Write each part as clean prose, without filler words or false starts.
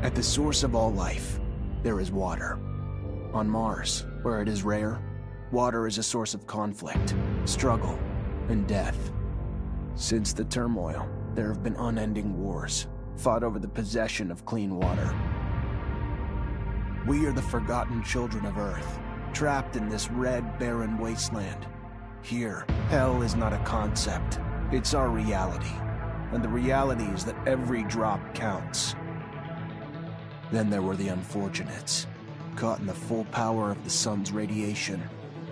At the source of all life, there is water. On Mars, where it is rare, water is a source of conflict, struggle, and death. Since the turmoil, there have been unending wars, fought over the possession of clean water. We are the forgotten children of Earth, trapped in this red, barren wasteland. Here, hell is not a concept, it's our reality. And the reality is that every drop counts. Then there were the unfortunates, caught in the full power of the sun's radiation,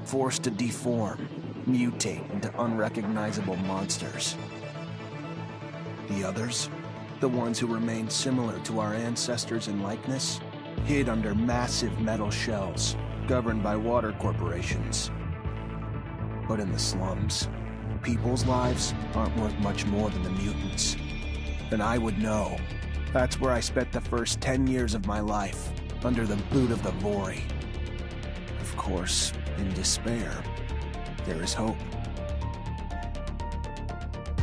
forced to deform, mutate into unrecognizable monsters. The others, the ones who remained similar to our ancestors in likeness, hid under massive metal shells, governed by water corporations. But in the slums, people's lives aren't worth much more than the mutants. And I would know. That's where I spent the first 10 years of my life, under the boot of the Vori. Of course, in despair, there is hope.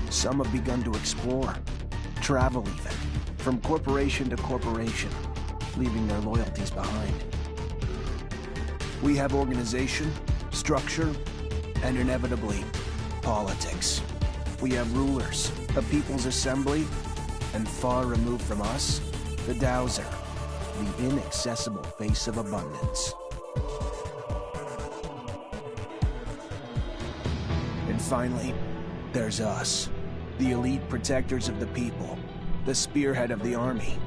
Some have begun to explore, travel even, from corporation to corporation, leaving their loyalties behind. We have organization, structure, and inevitably, politics. We have rulers, a people's assembly, and far removed from us, the Dowser, the inaccessible face of abundance. And finally, there's us, the elite protectors of the people, the spearhead of the army,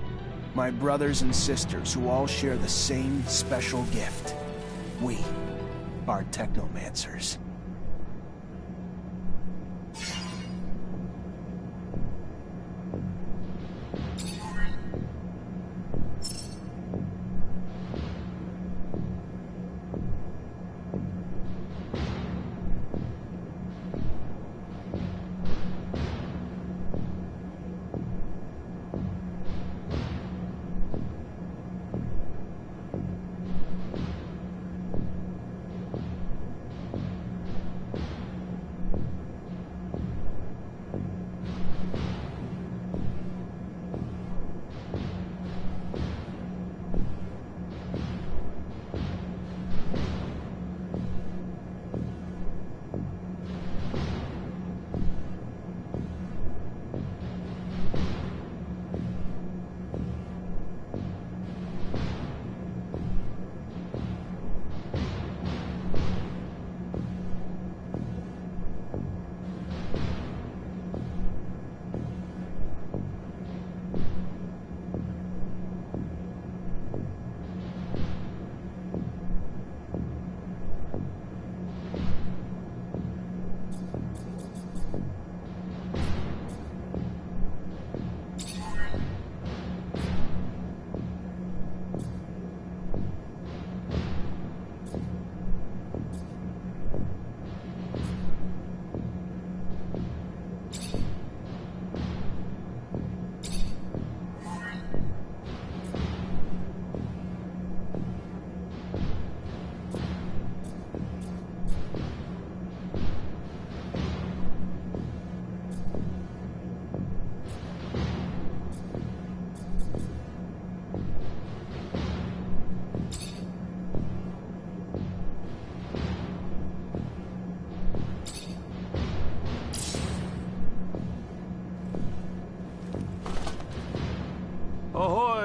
my brothers and sisters who all share the same special gift. We are Technomancers.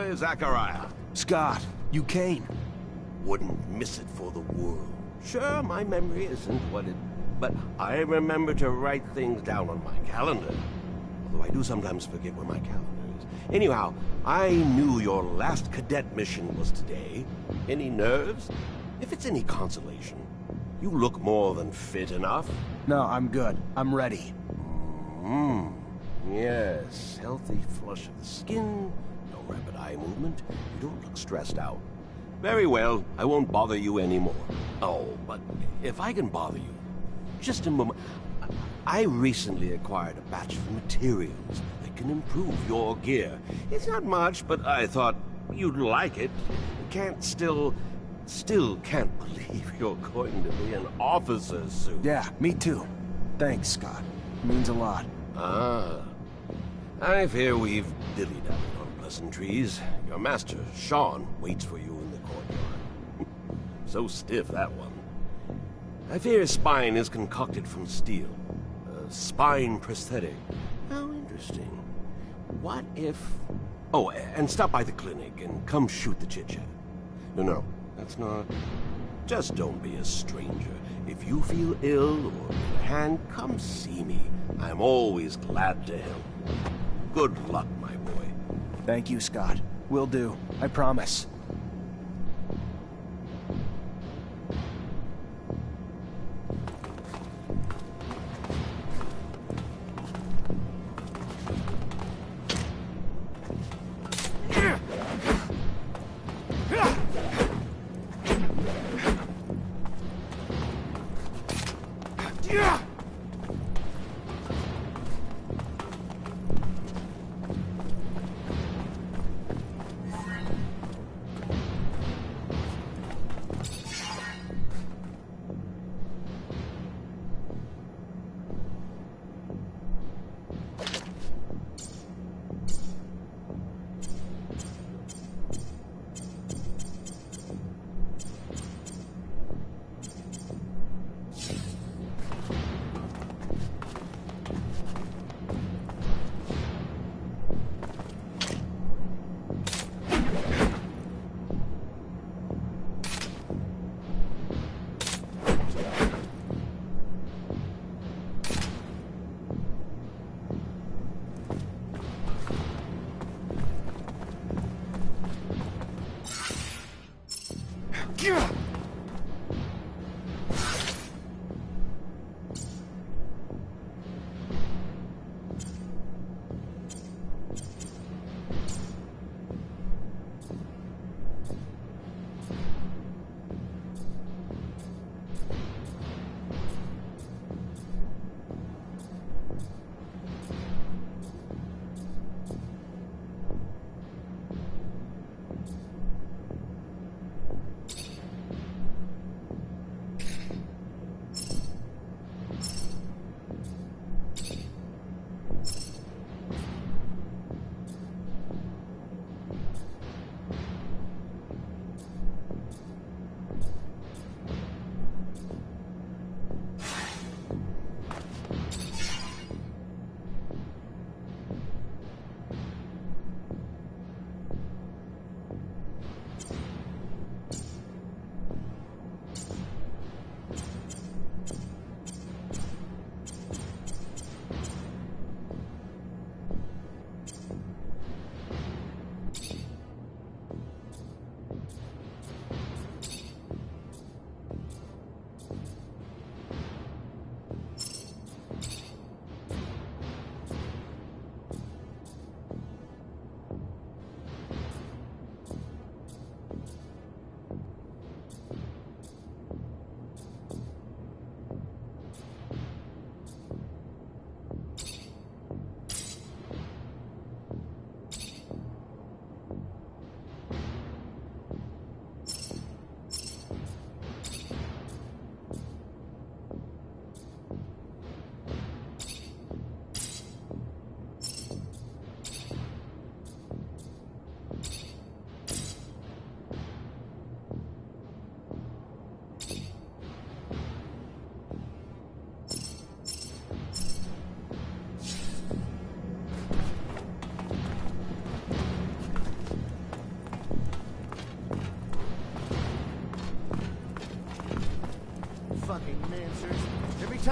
boy, Zachariah. Scott, you came. Wouldn't miss it for the world. Sure, my memory isn't what it... But I remember to write things down on my calendar. Although I do sometimes forget where my calendar is. Anyhow, I knew your last cadet mission was today. Any nerves? If it's any consolation, you look more than fit enough. No, I'm good. I'm ready. Yes, healthy flush of the skin, no rapid eye movement. You don't look stressed out. Very well, I won't bother you anymore. Oh, but if I can bother you, just a moment. I recently acquired a batch of materials that can improve your gear. It's not much, but I thought you'd like it. Still can't believe you're going to be an officer's suit. Yeah, me too. Thanks, Scott. It means a lot. Ah. I fear we've dilly-dallied on pleasantries. Your master, Sean, waits for you in the courtyard. So stiff, that one. I fear his spine is concocted from steel. A spine prosthetic. How interesting. What if... Oh, and stop by the clinic and come shoot the chit-chat. No, that's not... Just don't be a stranger. If you feel ill or need a hand, come see me. I'm always glad to help. Good luck, my boy. Thank you, Scott. Will do. I promise.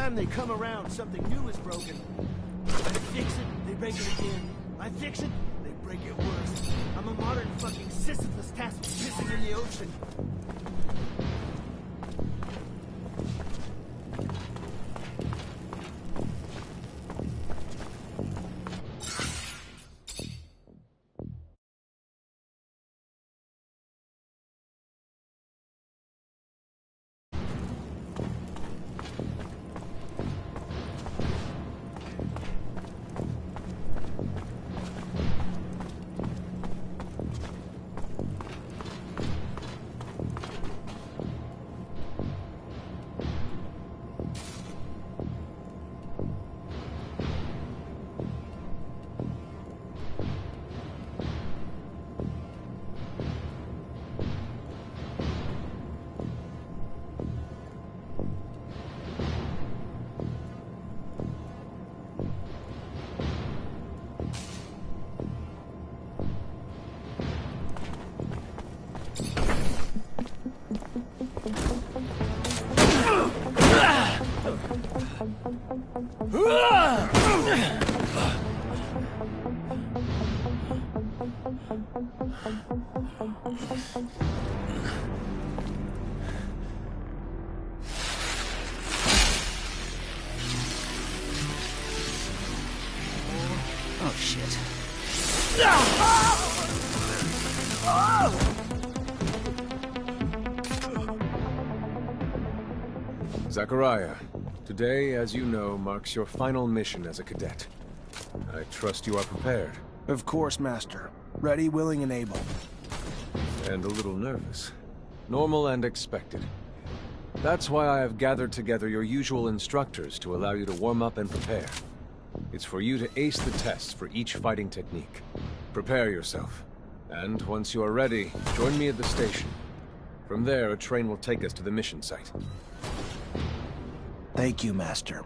time they come around, something new is broken. I fix it, they break it again. I fix it, they break it worse. I'm a modern fucking Sisyphus tasked with pissing in the ocean. Oh, shit. Zachariah, today, as you know, marks your final mission as a cadet. I trust you are prepared. Of course, Master. Ready, willing, and able. And a little nervous. Normal and expected. That's why I have gathered together your usual instructors to allow you to warm up and prepare. It's for you to ace the tests for each fighting technique. Prepare yourself. And once you are ready, join me at the station. From there, a train will take us to the mission site. Thank you, Master.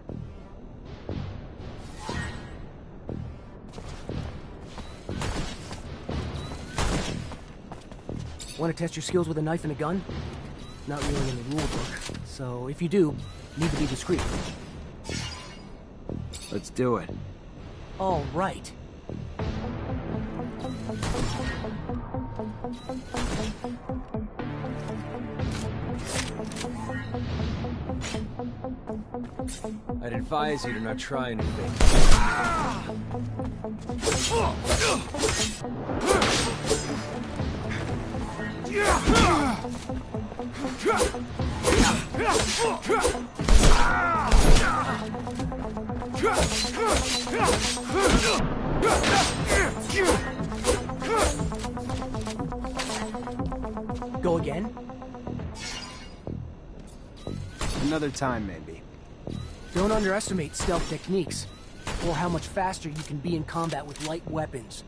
Want to test your skills with a knife and a gun? Not really in the rule book, so if you do, need to be discreet. Let's do it. All right. I'd advise you to not try anything. Go again? Another time, maybe. Don't underestimate stealth techniques, or how much faster you can be in combat with light weapons.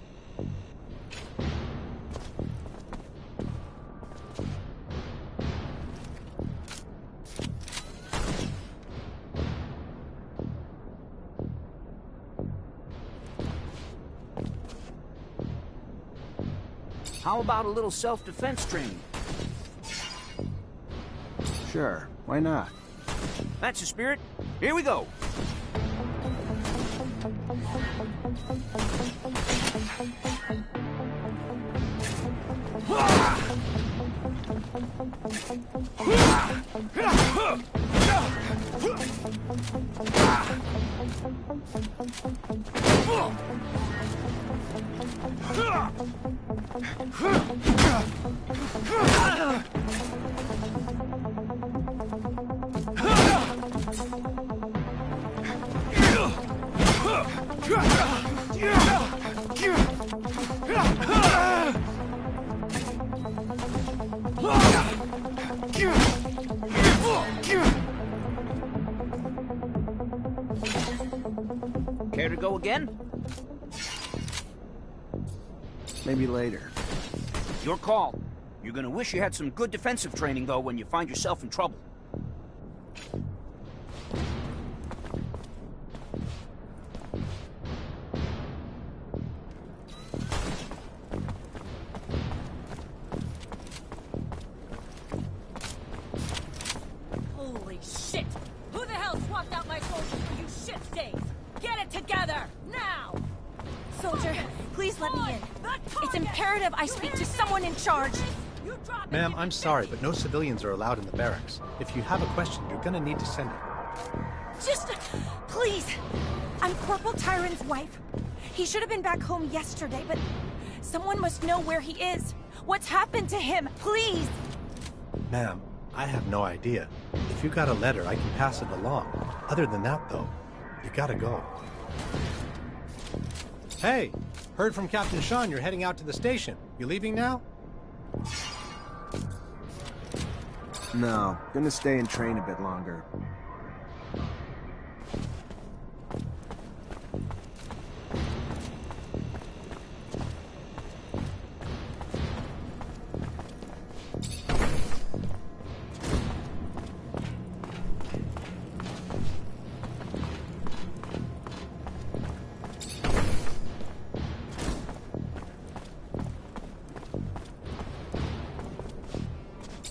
How about a little self-defense training? Sure, why not? That's the spirit. Here we go. Care to go again? Maybe later. Your call. You're gonna wish you had some good defensive training, though, when you find yourself in trouble. Holy shit! Who the hell swapped out my It's imperative I speak to someone in charge. Ma'am, I'm sorry, but no civilians are allowed in the barracks. If you have a question, you're gonna need to send it. Just, please. I'm Corporal Tyron's wife. He should have been back home yesterday, but someone must know where he is. What's happened to him? Please. Ma'am, I have no idea. If you got a letter, I can pass it along. Other than that, though, you gotta go. Hey, heard from Captain Sean you're heading out to the station. You leaving now? No, gonna stay and train a bit longer.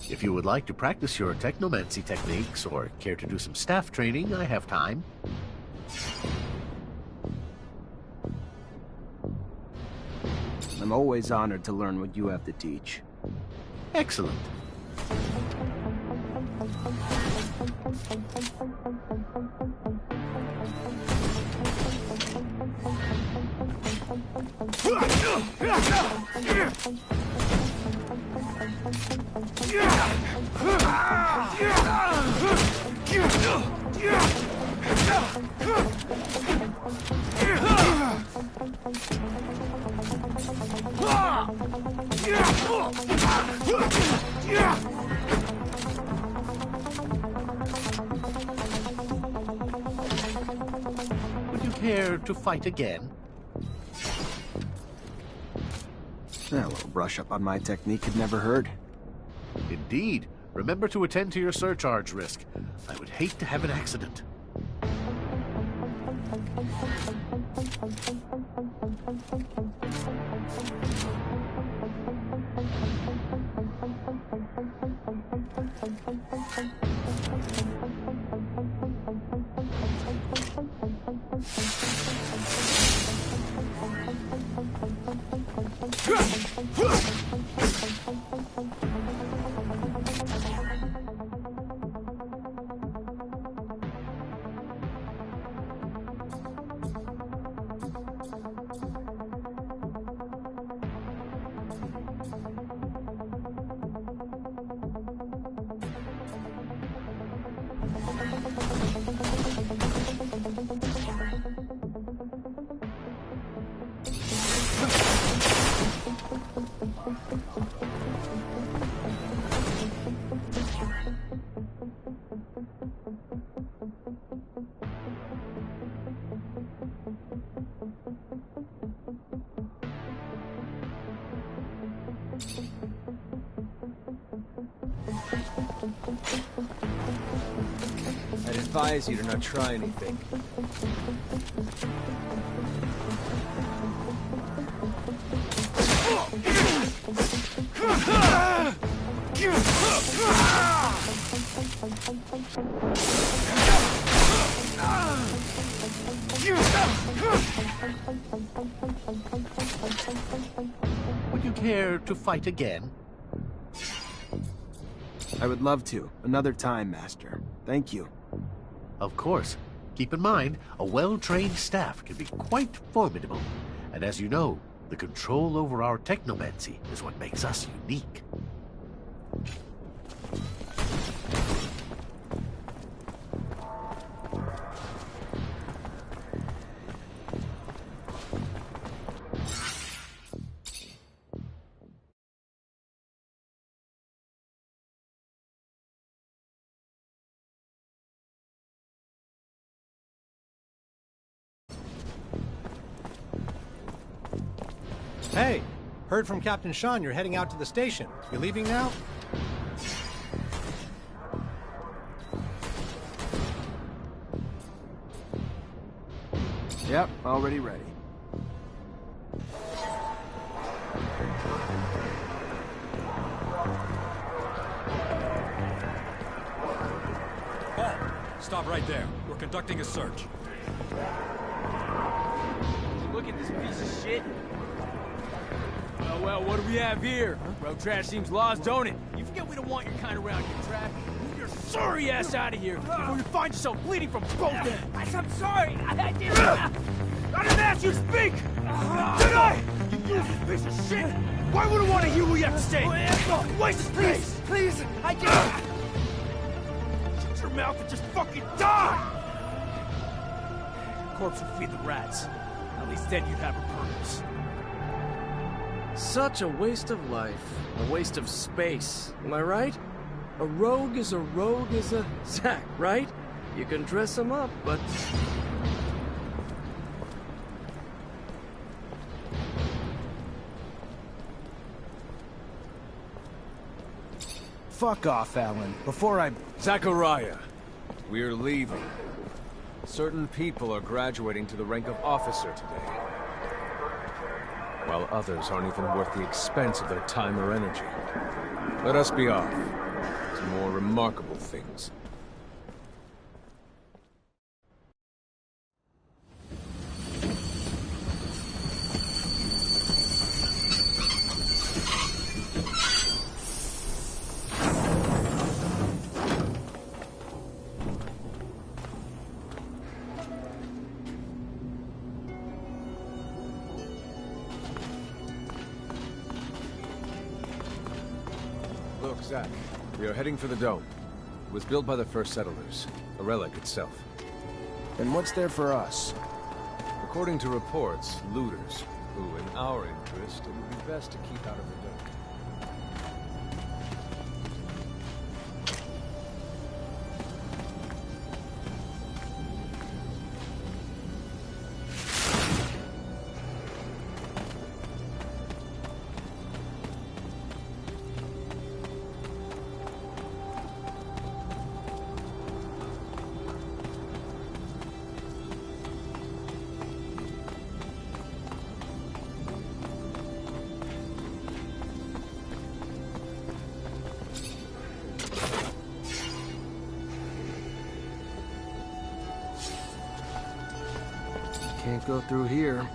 If you would like to practice your technomancy techniques or care to do some staff training, I have time. I'm always honored to learn what you have to teach. Excellent. Would you care to fight again? A little brush up on my technique had never hurt. Indeed. Remember to attend to your surcharge risk. I would hate to have an accident. I'd advise you to not try anything. Would you care to fight again? I would love to. Another time, Master. Thank you. Of course. Keep in mind, a well-trained staff can be quite formidable. And as you know, the control over our technomancy is what makes us unique. Hey, heard from Captain Sean you're heading out to the station. You leaving now? Yep, already ready. Paul, stop right there. We're conducting a search. Look at this piece of shit. Well, what do we have here? Road trash seems lost, don't it? You forget we don't want your kind around here, Track. Move your sorry ass out of here before you find yourself bleeding from both ends. I'm sorry. I didn't. I didn't ask you to speak! Did I? You useless piece of shit! Why would I want to hear what you have to say? Waste of space! Please, I didn't. Shut your mouth and just fucking die! Corpse will feed the rats. At least then you'd have a purpose. Such a waste of life. A waste of space. Am I right? A rogue is a sack, right? You can dress him up, but... Fuck off, Alan, before I... Zachariah, we're leaving. Certain people are graduating to the rank of officer today, while others aren't even worth the expense of their time or energy. Let us be off to more remarkable things. Look, Zach, we are heading for the dome. It was built by the first settlers, a relic itself. And what's there for us? According to reports, looters, who, in our interest, it would be best to keep out of the dome. Can't go through here.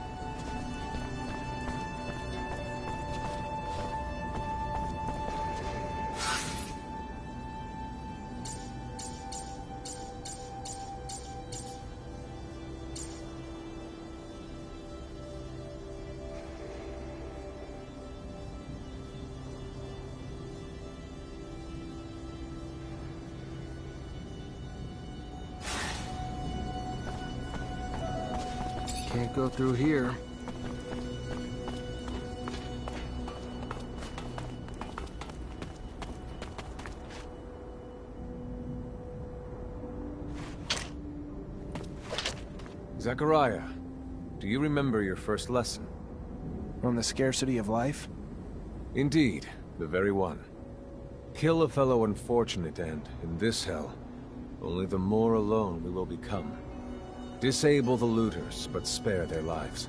Can't go through here. Zachariah, do you remember your first lesson? On the scarcity of life? Indeed, the very one. Kill a fellow unfortunate and, in this hell, only the more alone we will become. Disable the looters, but spare their lives.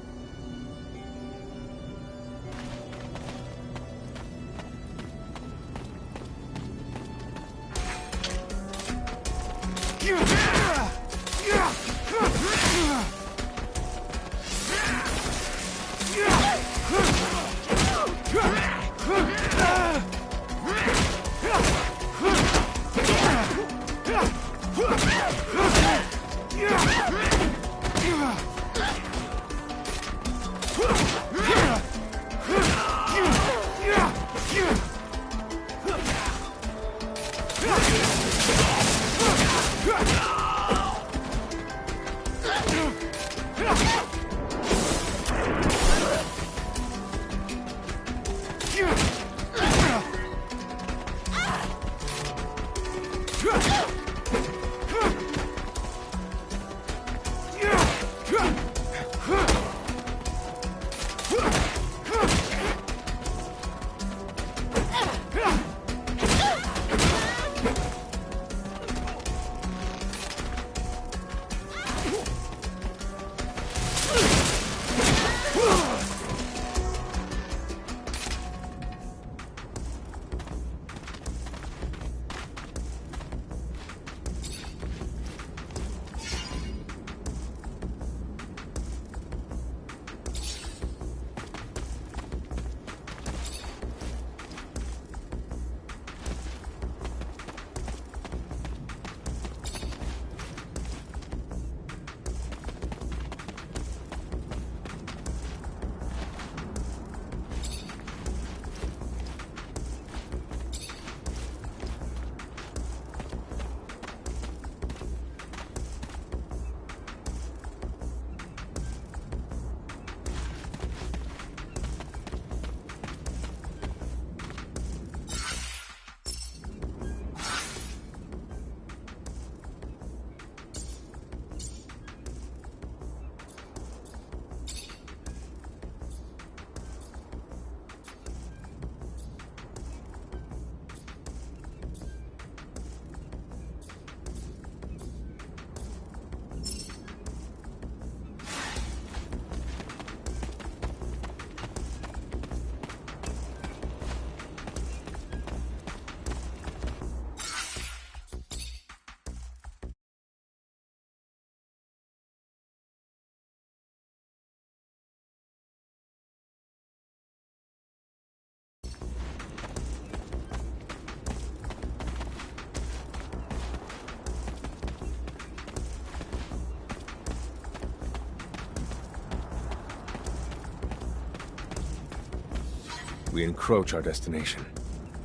We encroach our destination.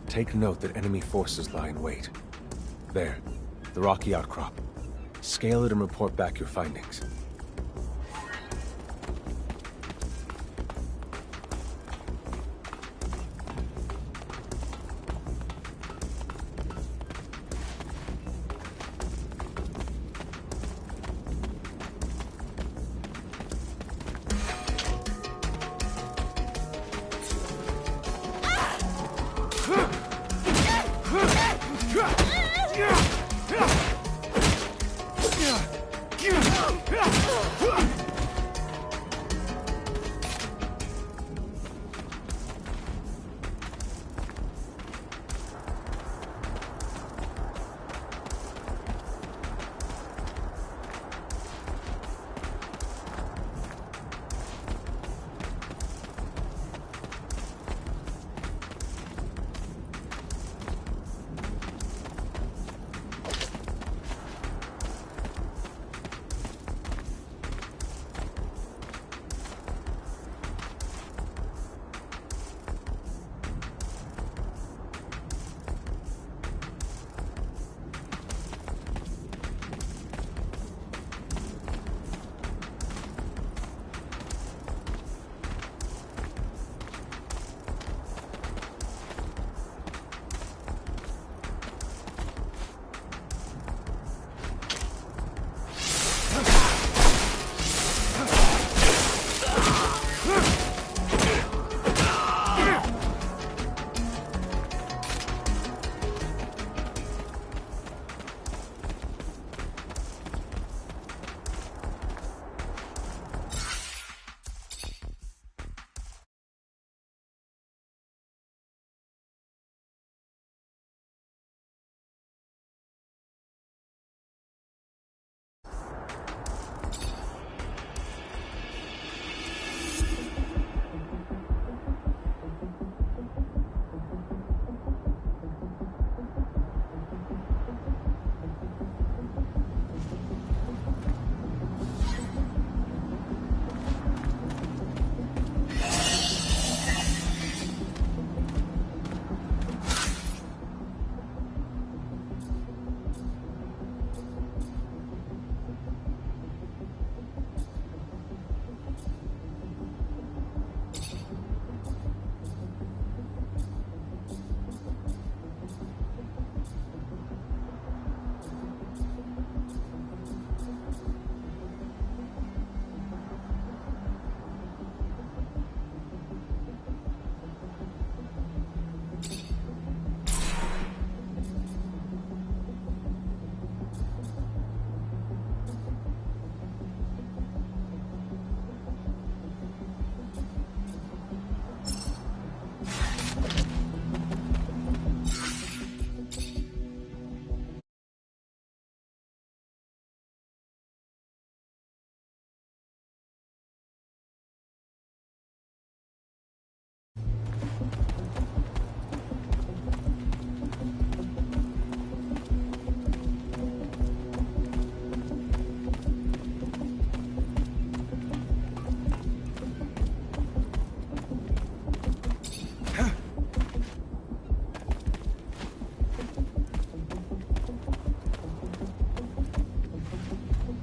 Take note that enemy forces lie in wait. There, the rocky outcrop. Scale it and report back your findings.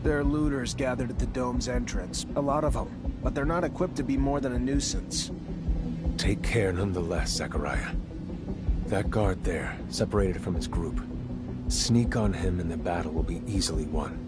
There are looters gathered at the dome's entrance. A lot of them. But they're not equipped to be more than a nuisance. Take care nonetheless, Zachariah. That guard there, separated from his group. Sneak on him and the battle will be easily won.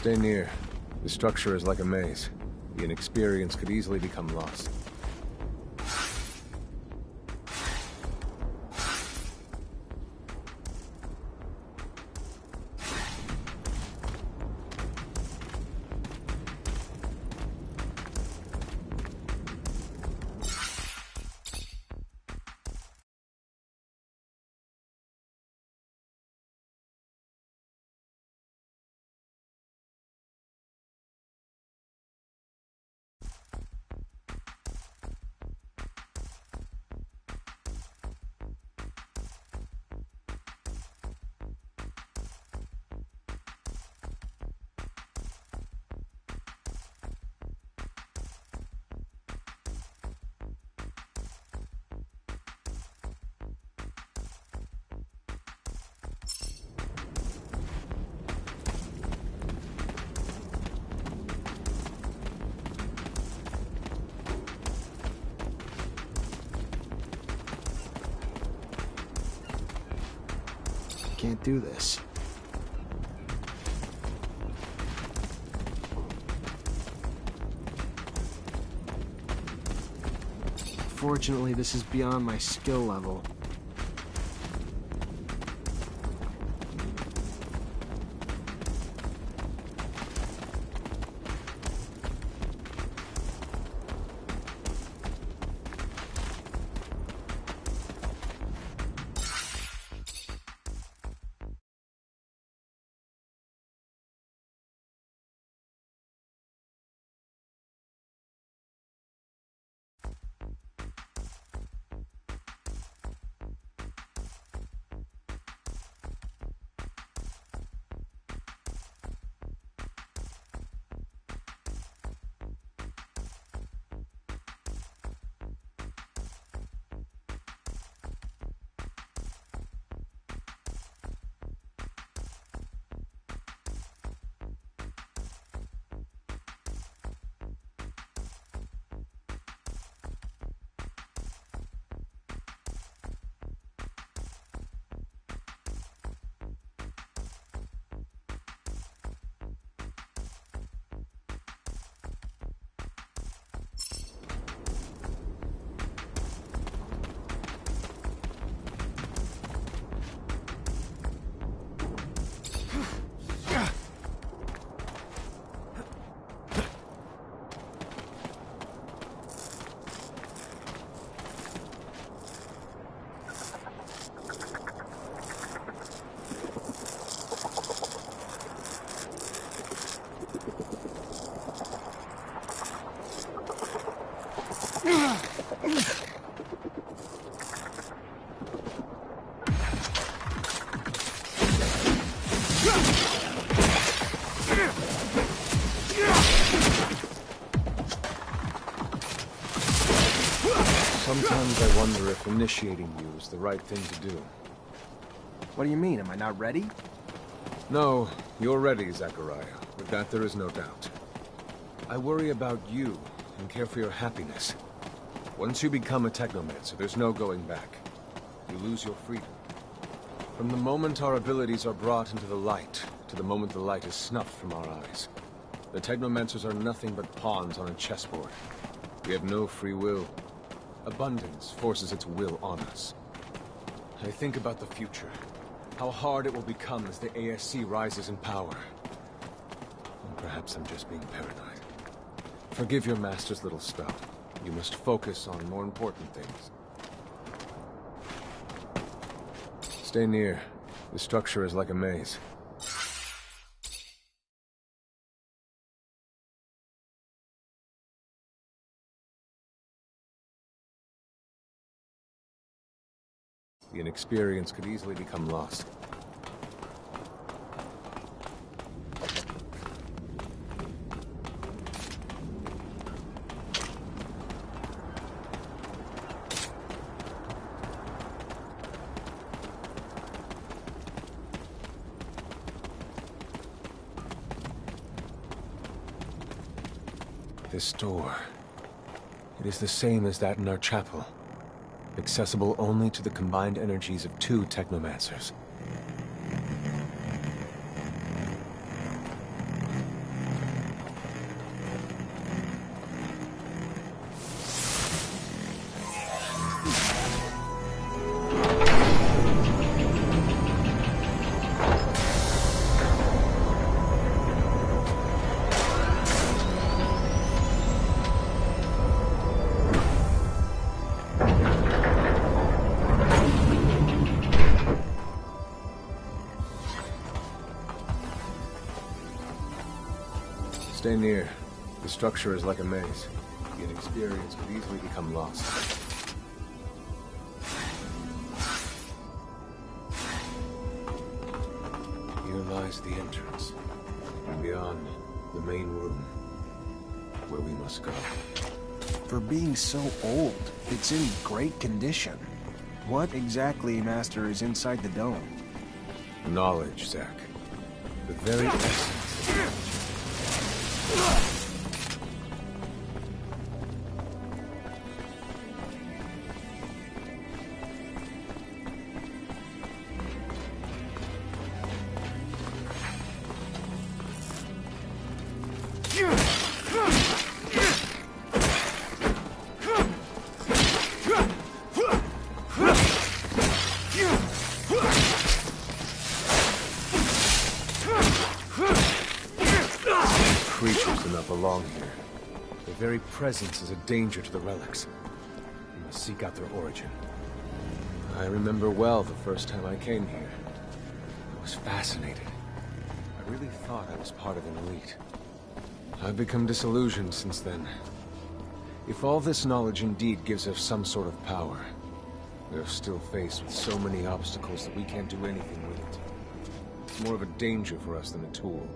Stay near. The structure is like a maze. The inexperienced could easily become lost. Can't do this. Fortunately, this is beyond my skill level. Sometimes I wonder if initiating you is the right thing to do. What do you mean? Am I not ready? No, you're ready, Zachariah. With that, there is no doubt. I worry about you and care for your happiness. Once you become a Technomancer, there's no going back. You lose your freedom. From the moment our abilities are brought into the light, to the moment the light is snuffed from our eyes, the Technomancers are nothing but pawns on a chessboard. We have no free will. Abundance forces its will on us. I think about the future. How hard it will become as the ASC rises in power. And perhaps I'm just being paranoid. Forgive your master's little stuff. You must focus on more important things. Stay near. The structure is like a maze. The inexperienced could easily become lost. This door. It is the same as that in our chapel. Accessible only to the combined energies of 2 Technomancers. Stay near. The structure is like a maze. The inexperienced could easily become lost. Here lies the entrance. And beyond, the main room. Where we must go. For being so old, it's in great condition. What exactly, Master, is inside the dome? Knowledge, Zack. The very essence. Creatures do not belong here. Their very presence is a danger to the relics. We must seek out their origin. I remember well the first time I came here. I was fascinated. I really thought I was part of an elite. I've become disillusioned since then. If all this knowledge indeed gives us some sort of power, we are still faced with so many obstacles that we can't do anything with it. It's more of a danger for us than a tool.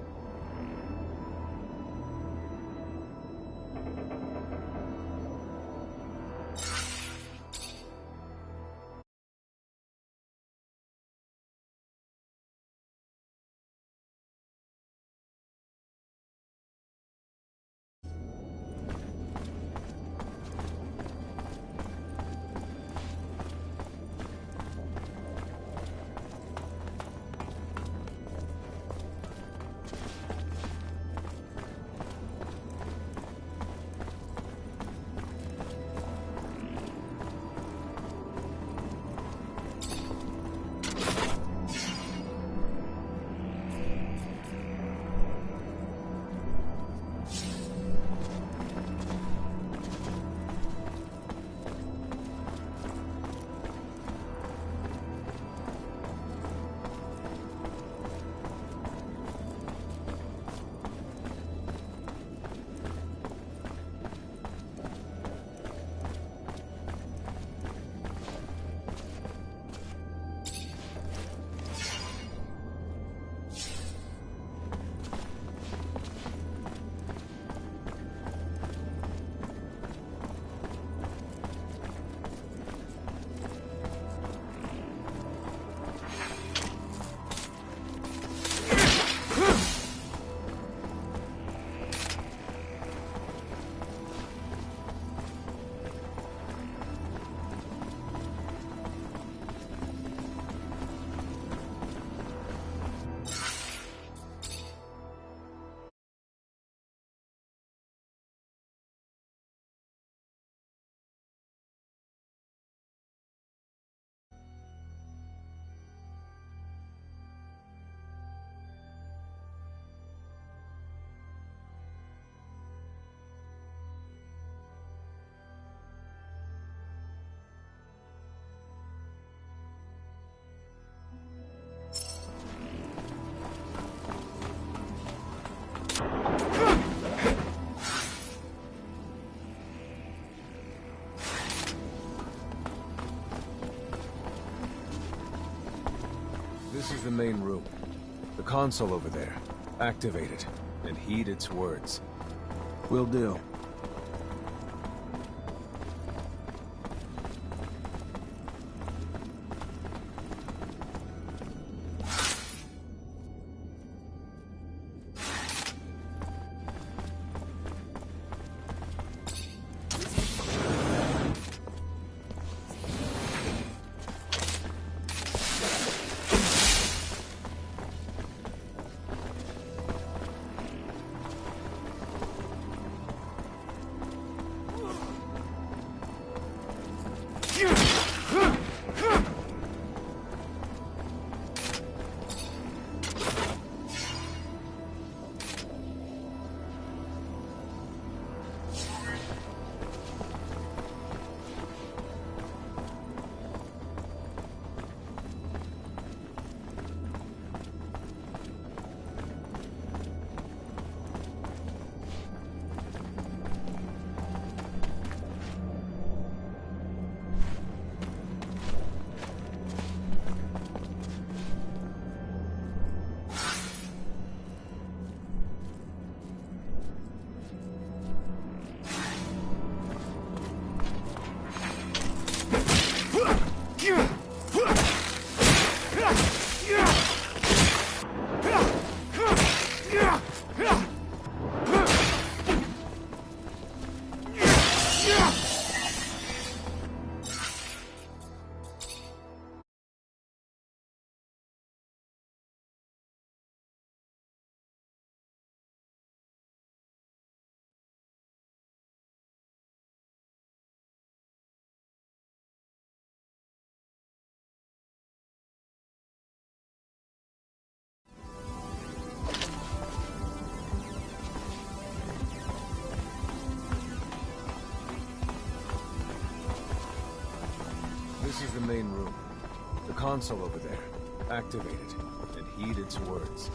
This is the main room. The console over there. Activate it, and heed its words. Will do. This is the main room. The console over there. Activate it, and heed its words.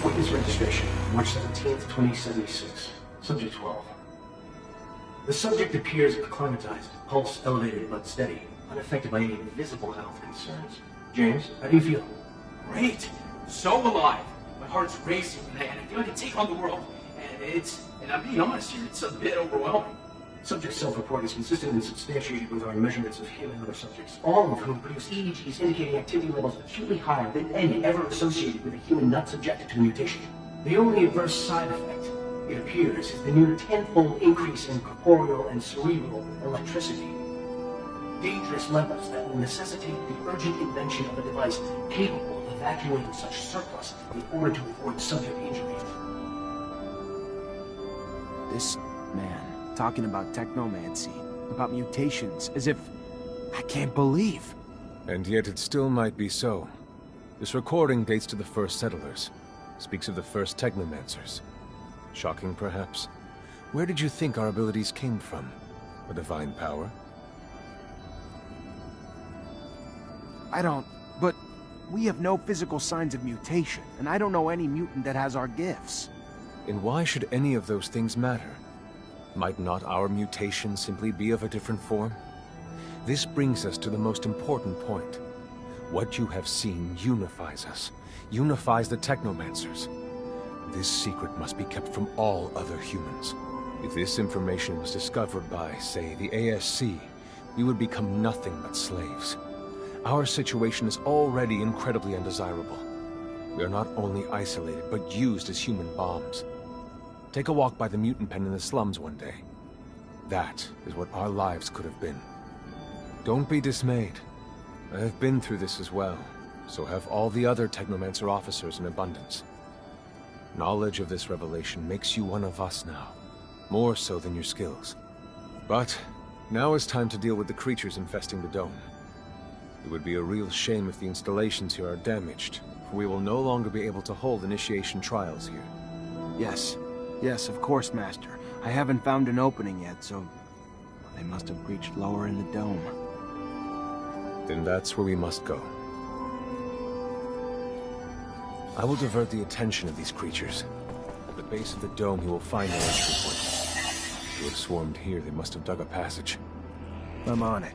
Witness registration, March 17th, 2076. Subject 12. The subject appears acclimatized, pulse elevated but steady, unaffected by any visible health concerns. James, how do you feel? Great! So alive! My heart's racing, and I feel I can take on the world. And I'm being honest here, it's a bit overwhelming. Subject self-report is consistent and substantiated with our measurements of him and other subjects, all of whom produce EEGs indicating activity levels acutely higher than any ever associated with a human not subjected to the mutation. The only adverse side effect, it appears, is the near tenfold increase in corporeal and cerebral electricity. Dangerous levels that will necessitate the urgent invention of a device capable of evacuating such surplus in order to avoid subject injury. This man talking about technomancy, about mutations, as if... I can't believe. And yet it still might be so. This recording dates to the first settlers. Speaks of the first Technomancers. Shocking, perhaps? Where did you think our abilities came from? A divine power? I don't... But we have no physical signs of mutation, and I don't know any mutant that has our gifts. And why should any of those things matter? Might not our mutation simply be of a different form? This brings us to the most important point. What you have seen unifies us, unifies the Technomancers. This secret must be kept from all other humans. If this information was discovered by, say, the ASC, we would become nothing but slaves. Our situation is already incredibly undesirable. We are not only isolated, but used as human bombs. Take a walk by the mutant pen in the slums one day. That is what our lives could have been. Don't be dismayed. I have been through this as well, so have all the other Technomancer officers in abundance. Knowledge of this revelation makes you one of us now, more so than your skills. But now is time to deal with the creatures infesting the dome. It would be a real shame if the installations here are damaged, for we will no longer be able to hold initiation trials here. Yes. Yes, of course, Master. I haven't found an opening yet, so... they must have breached lower in the dome. Then that's where we must go. I will divert the attention of these creatures. At the base of the dome, you will find their entry point. To have swarmed here, they must have dug a passage. I'm on it.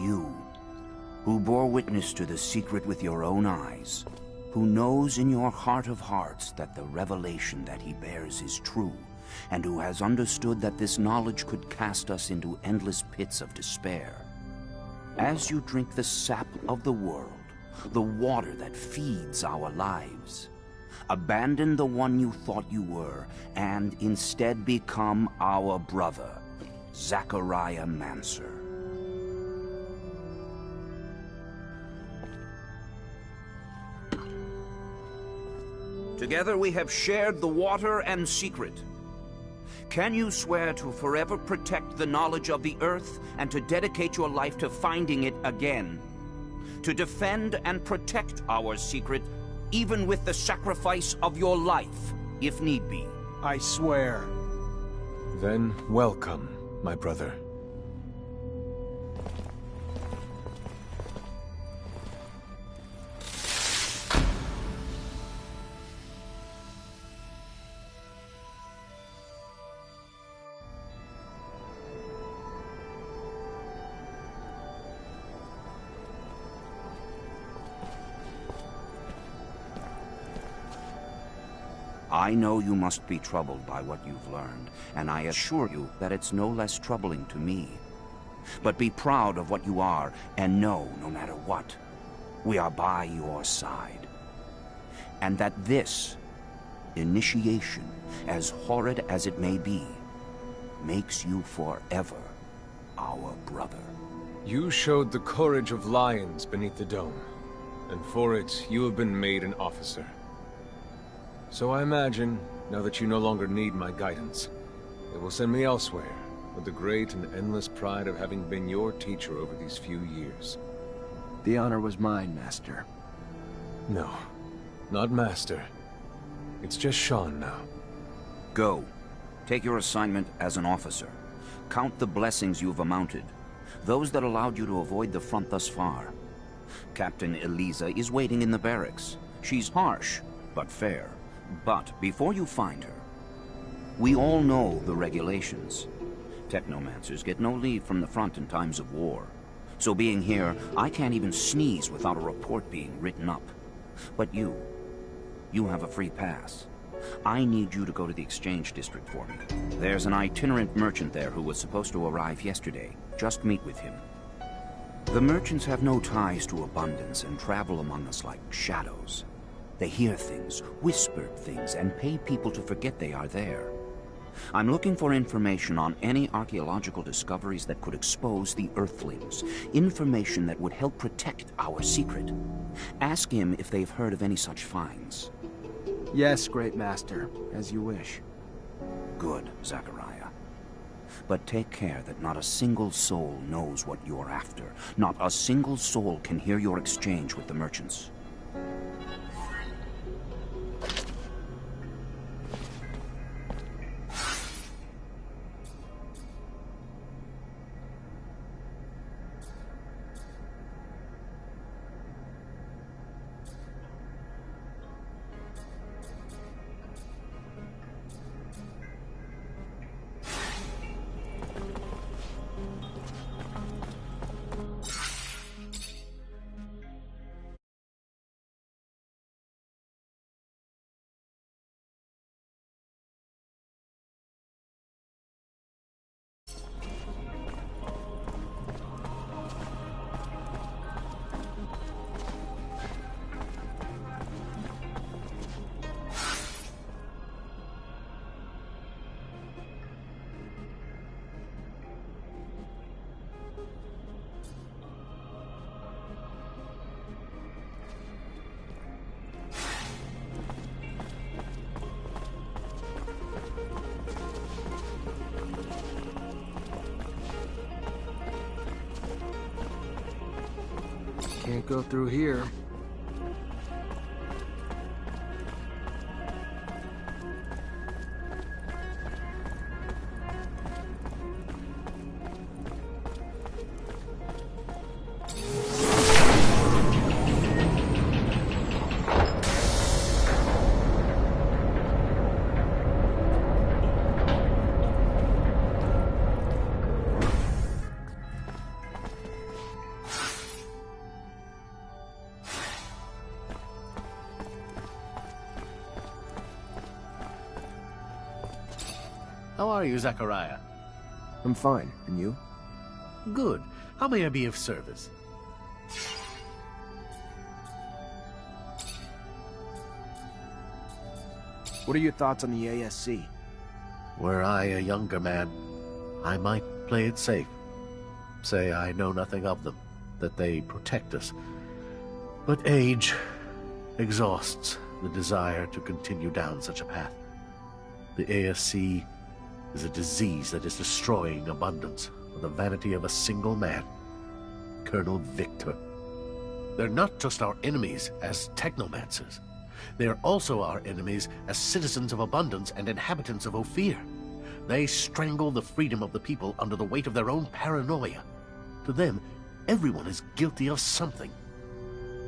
You, who bore witness to the secret with your own eyes, who knows in your heart of hearts that the revelation that he bears is true, and who has understood that this knowledge could cast us into endless pits of despair. As you drink the sap of the world, the water that feeds our lives, abandon the one you thought you were, and instead become our brother, Zachariah Mancer. Together we have shared the water and secret. Can you swear to forever protect the knowledge of the earth and to dedicate your life to finding it again? To defend and protect our secret, even with the sacrifice of your life, if need be? I swear. Then welcome, my brother. I know you must be troubled by what you've learned, and I assure you that it's no less troubling to me. But be proud of what you are, and know, no matter what, we are by your side. And that this initiation, as horrid as it may be, makes you forever our brother. You showed the courage of lions beneath the dome, and for it, you have been made an officer. So I imagine, now that you no longer need my guidance, it will send me elsewhere, with the great and endless pride of having been your teacher over these few years. The honor was mine, Master. No, not Master. It's just Sean now. Go. Take your assignment as an officer. Count the blessings you've amounted, those that allowed you to avoid the front thus far. Captain Eliza is waiting in the barracks. She's harsh, but fair. But before you find her, we all know the regulations. Technomancers get no leave from the front in times of war. So being here, I can't even sneeze without a report being written up. But you have a free pass. I need you to go to the exchange district for me. There's an itinerant merchant there who was supposed to arrive yesterday. Just meet with him. The merchants have no ties to abundance and travel among us like shadows. They hear things, whispered things, and pay people to forget they are there. I'm looking for information on any archaeological discoveries that could expose the Earthlings. Information that would help protect our secret. Ask him if they've heard of any such finds. Yes, Great Master, as you wish. Good, Zachariah. But take care that not a single soul knows what you're after. Not a single soul can hear your exchange with the merchants. Can't go through here. How are you, Zachariah? I'm fine. And you? Good. How may I be of service? What are your thoughts on the ASC? Were I a younger man, I might play it safe. Say I know nothing of them, that they protect us. But age exhausts the desire to continue down such a path. The ASC is a disease that is destroying abundance for the vanity of a single man, Colonel Victor. They're not just our enemies as technomancers. They are also our enemies as citizens of abundance and inhabitants of Ophir. They strangle the freedom of the people under the weight of their own paranoia. To them, everyone is guilty of something.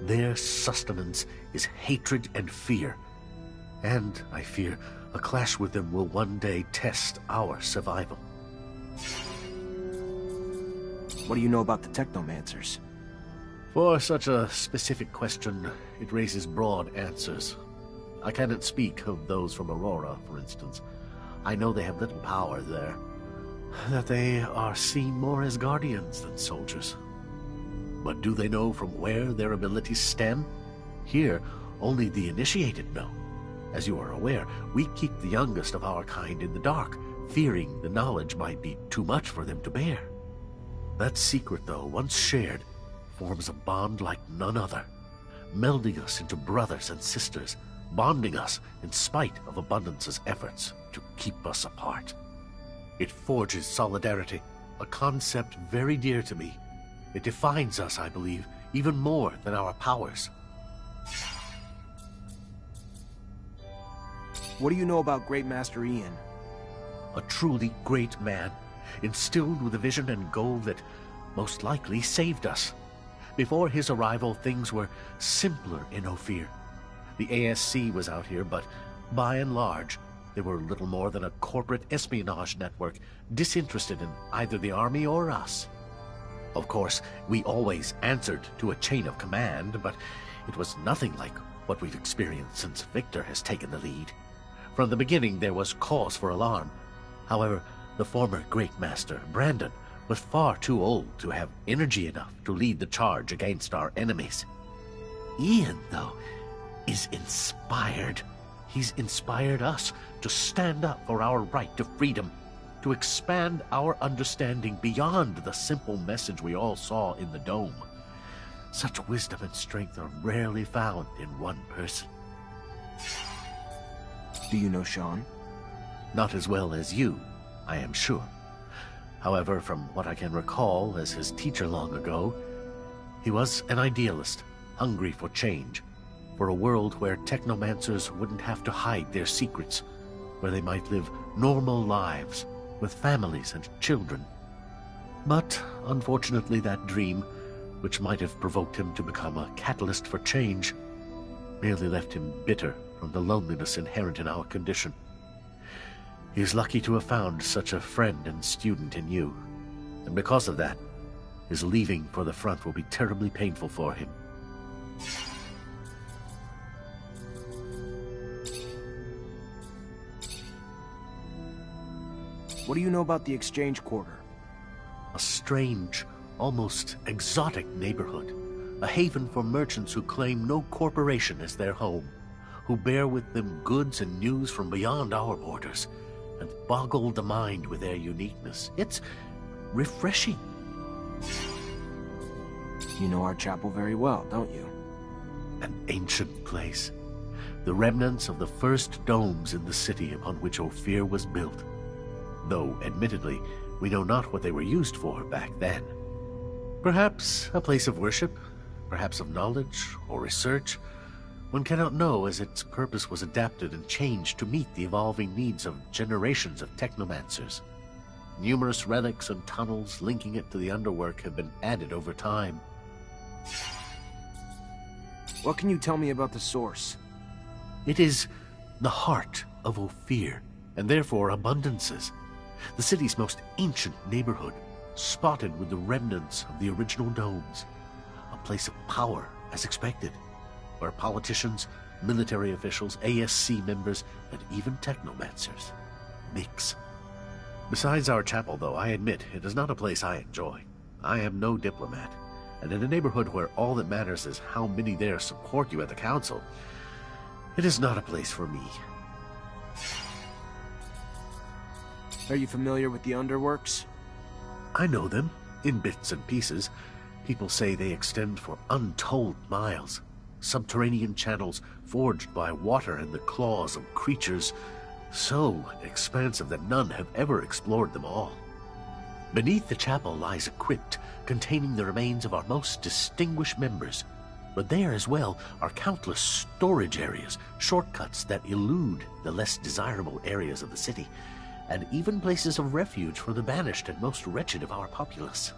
Their sustenance is hatred and fear. And, I fear, a clash with them will one day test our survival. What do you know about the Technomancers? For such a specific question, it raises broad answers. I cannot speak of those from Aurora, for instance. I know they have little power there, that they are seen more as guardians than soldiers. But do they know from where their abilities stem? Here, only the initiated know. As you are aware, we keep the youngest of our kind in the dark, fearing the knowledge might be too much for them to bear. That secret, though, once shared, forms a bond like none other, melding us into brothers and sisters, bonding us in spite of Abundance's efforts to keep us apart. It forges solidarity, a concept very dear to me. It defines us, I believe, even more than our powers. What do you know about Great Master Ian? A truly great man. instilled with a vision and goal that most likely saved us. Before his arrival, things were simpler in Ophir. The ASC was out here, but by and large, they were little more than a corporate espionage network, disinterested in either the army or us. Of course, we always answered to a chain of command, but it was nothing like what we've experienced since Victor has taken the lead. From the beginning, there was cause for alarm. However, the former Great Master, Brandon, was far too old to have energy enough to lead the charge against our enemies. Ian, though, is inspired. He's inspired us to stand up for our right to freedom, to expand our understanding beyond the simple message we all saw in the dome. Such wisdom and strength are rarely found in one person. Do you know Sean? Not as well as you, I am sure. However, from what I can recall as his teacher long ago, he was an idealist, hungry for change, for a world where technomancers wouldn't have to hide their secrets, where they might live normal lives with families and children. But, unfortunately, that dream, which might have provoked him to become a catalyst for change, merely left him bitter from the loneliness inherent in our condition. He is lucky to have found such a friend and student in you, and because of that, his leaving for the front will be terribly painful for him. What do you know about the Exchange Quarter? A strange, almost exotic neighborhood, a haven for merchants who claim no corporation as their home, who bear with them goods and news from beyond our borders, and boggle the mind with their uniqueness. It's refreshing. You know our chapel very well, don't you? An ancient place. The remnants of the first domes in the city upon which Ophir was built. Though, admittedly, we know not what they were used for back then. Perhaps a place of worship, perhaps of knowledge or research. One cannot know, as its purpose was adapted and changed to meet the evolving needs of generations of technomancers. Numerous relics and tunnels linking it to the underwork have been added over time. What can you tell me about the source? It is the heart of Ophir, and therefore abundances. The city's most ancient neighborhood, spotted with the remnants of the original domes. A place of power, as expected, where politicians, military officials, ASC members, and even technomancers mix. Besides our chapel, though, I admit it is not a place I enjoy. I am no diplomat, and in a neighborhood where all that matters is how many there support you at the council, it is not a place for me. Are you familiar with the underworks? I know them, in bits and pieces. People say they extend for untold miles. Subterranean channels forged by water and the claws of creatures so expansive that none have ever explored them all. Beneath the chapel lies a crypt containing the remains of our most distinguished members. But there as well are countless storage areas, shortcuts that elude the less desirable areas of the city, and even places of refuge for the banished and most wretched of our populace.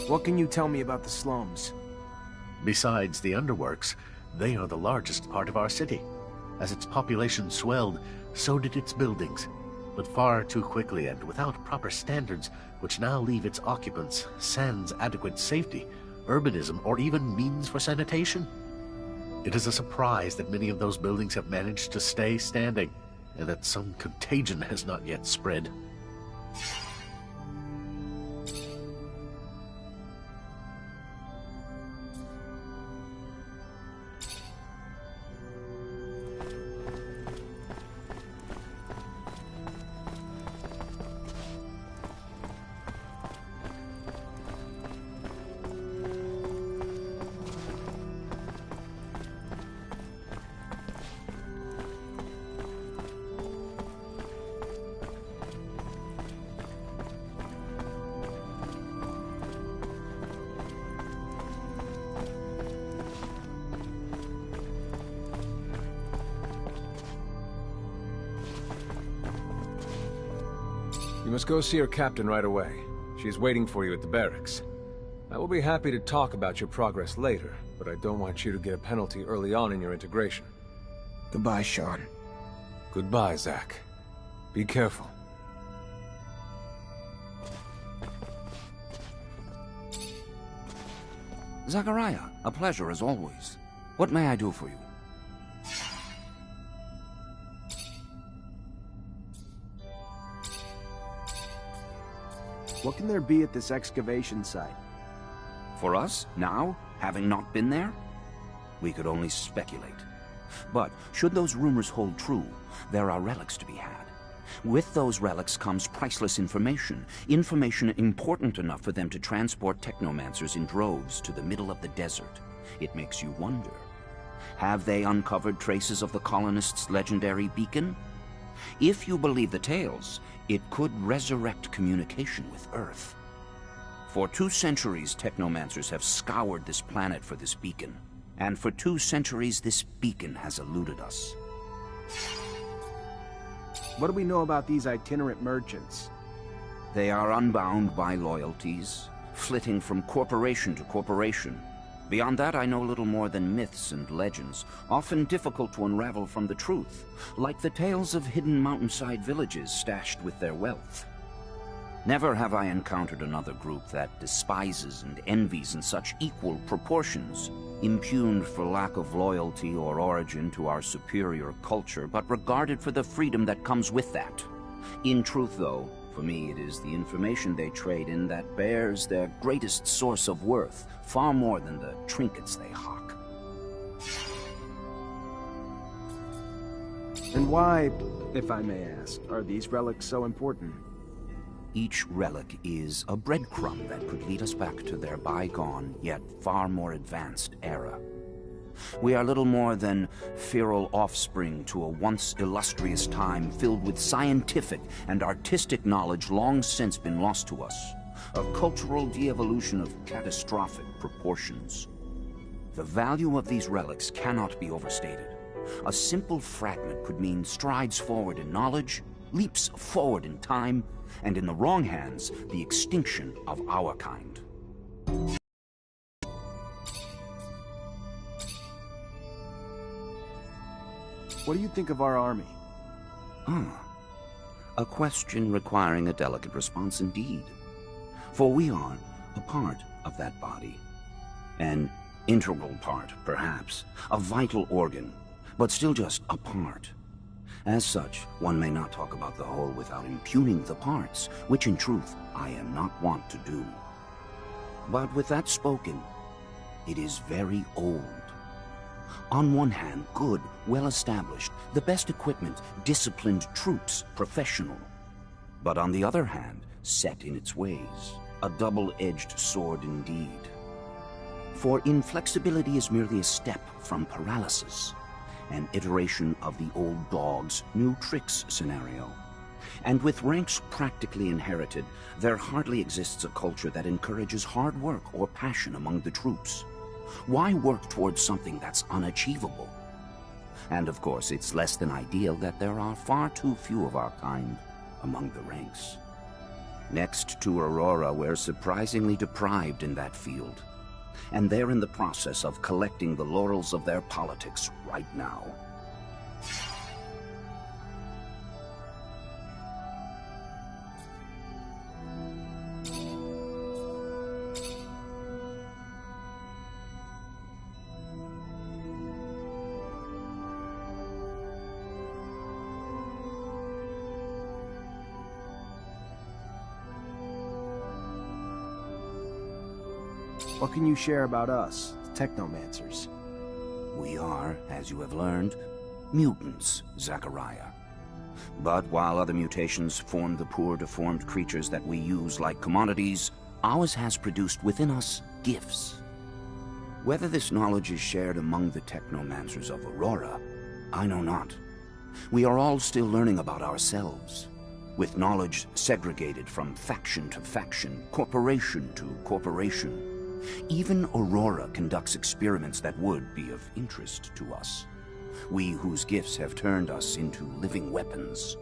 What can you tell me about the slums? Besides the underworks, they are the largest part of our city. As its population swelled, so did its buildings, but far too quickly and without proper standards, which now leave its occupants sans adequate safety, urbanism, or even means for sanitation. It is a surprise that many of those buildings have managed to stay standing, and that some contagion has not yet spread. You must go see her captain right away. She is waiting for you at the barracks. I will be happy to talk about your progress later, but I don't want you to get a penalty early on in your integration. Goodbye, Sean. Goodbye, Zach. Be careful. Zachariah, a pleasure as always. What may I do for you? What can there be at this excavation site? For us, now, having not been there? We could only speculate. But should those rumors hold true, there are relics to be had. With those relics comes priceless information, information important enough for them to transport Technomancers in droves to the middle of the desert. It makes you wonder. Have they uncovered traces of the colonists' legendary beacon? If you believe the tales, it could resurrect communication with Earth. For 2 centuries, Technomancers have scoured this planet for this beacon. And for 2 centuries, this beacon has eluded us. What do we know about these itinerant merchants? They are unbound by loyalties, flitting from corporation to corporation. Beyond that, I know little more than myths and legends, often difficult to unravel from the truth, like the tales of hidden mountainside villages stashed with their wealth. Never have I encountered another group that despises and envies in such equal proportions, impugned for lack of loyalty or origin to our superior culture, but regarded for the freedom that comes with that. In truth, though, for me it is the information they trade in that bears their greatest source of worth, far more than the trinkets they hawk. And why, if I may ask, are these relics so important? Each relic is a breadcrumb that could lead us back to their bygone, yet far more advanced era. We are little more than feral offspring to a once illustrious time filled with scientific and artistic knowledge long since been lost to us. A cultural de-evolution of catastrophic proportions. The value of these relics cannot be overstated. A simple fragment could mean strides forward in knowledge, leaps forward in time, and in the wrong hands, the extinction of our kind. What do you think of our army? A question requiring a delicate response indeed. For we are a part of that body. An integral part, perhaps. A vital organ, but still just a part. As such, one may not talk about the whole without impugning the parts, which in truth I am not wont to do. But with that spoken, it is very old. On one hand, good, well-established, the best equipment, disciplined troops, professional. But on the other hand, set in its ways, a double-edged sword indeed. For inflexibility is merely a step from paralysis, an iteration of the old dog's new tricks scenario. And with ranks practically inherited, there hardly exists a culture that encourages hard work or passion among the troops. Why work towards something that's unachievable? And of course, it's less than ideal that there are far too few of our kind among the ranks. Next to Aurora, we're surprisingly deprived in that field. And they're in the process of collecting the laurels of their politics right now. What can you share about us, the Technomancers? We are, as you have learned, mutants, Zachariah. But while other mutations form the poor, deformed creatures that we use like commodities, ours has produced within us gifts. Whether this knowledge is shared among the Technomancers of Aurora, I know not. We are all still learning about ourselves, with knowledge segregated from faction to faction, corporation to corporation. Even Aurora conducts experiments that would be of interest to us. We whose gifts have turned us into living weapons.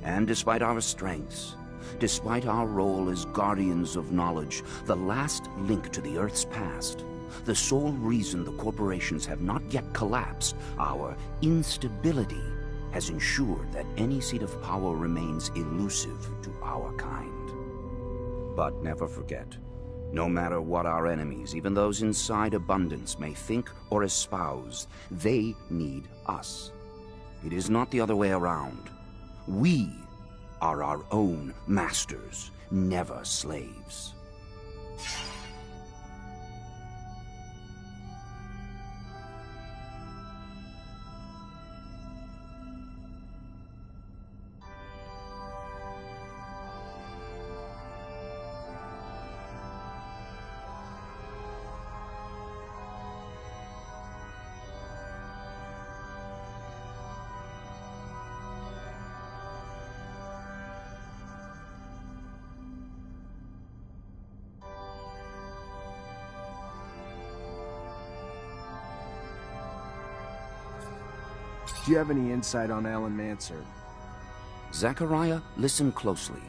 And despite our strengths, Despite our role as guardians of knowledge, the last link to the Earth's past, the sole reason the corporations have not yet collapsed, our instability has ensured that any seat of power remains elusive to our kind. But never forget, no matter what our enemies, even those inside abundance, may think or espouse, they need us. It is not the other way around. We are our own masters, never slaves. Do you have any insight on Mancer? Zachariah, listen closely.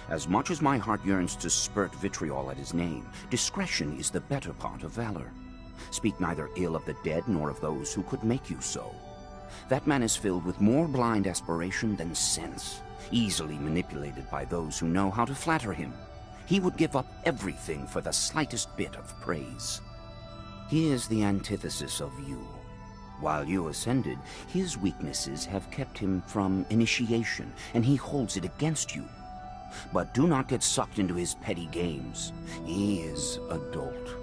As much as my heart yearns to spurt vitriol at his name, discretion is the better part of valor. Speak neither ill of the dead nor of those who could make you so. That man is filled with more blind aspiration than sense, easily manipulated by those who know how to flatter him. He would give up everything for the slightest bit of praise. He is the antithesis of you. While you ascended, his weaknesses have kept him from initiation, and he holds it against you. But do not get sucked into his petty games. He is adult,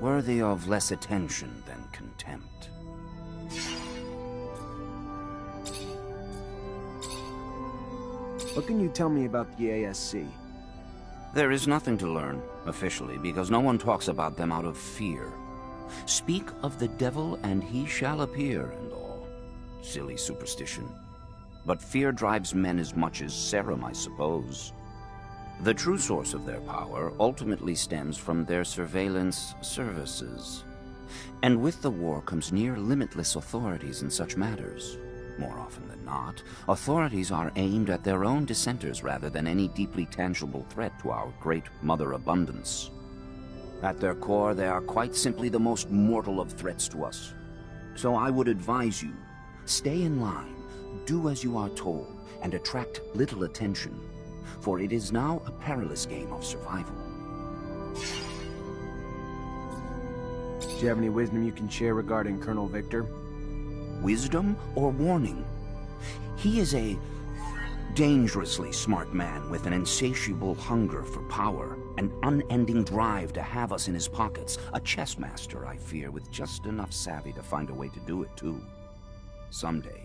worthy of less attention than contempt. What can you tell me about the ASC? There is nothing to learn, officially, because no one talks about them out of fear. Speak of the devil and he shall appear and all. Silly superstition. But fear drives men as much as serum, I suppose. The true source of their power ultimately stems from their surveillance services. And with the war comes near limitless authorities in such matters. More often than not, authorities are aimed at their own dissenters rather than any deeply tangible threat to our great Mother Abundance. At their core, they are quite simply the most mortal of threats to us. So I would advise you, stay in line, do as you are told, and attract little attention, for it is now a perilous game of survival. Do you have any wisdom you can share regarding Colonel Victor? Wisdom or warning? He is a dangerously smart man with an insatiable hunger for power, an unending drive to have us in his pockets, a chess master, I fear, with just enough savvy to find a way to do it, too. Someday.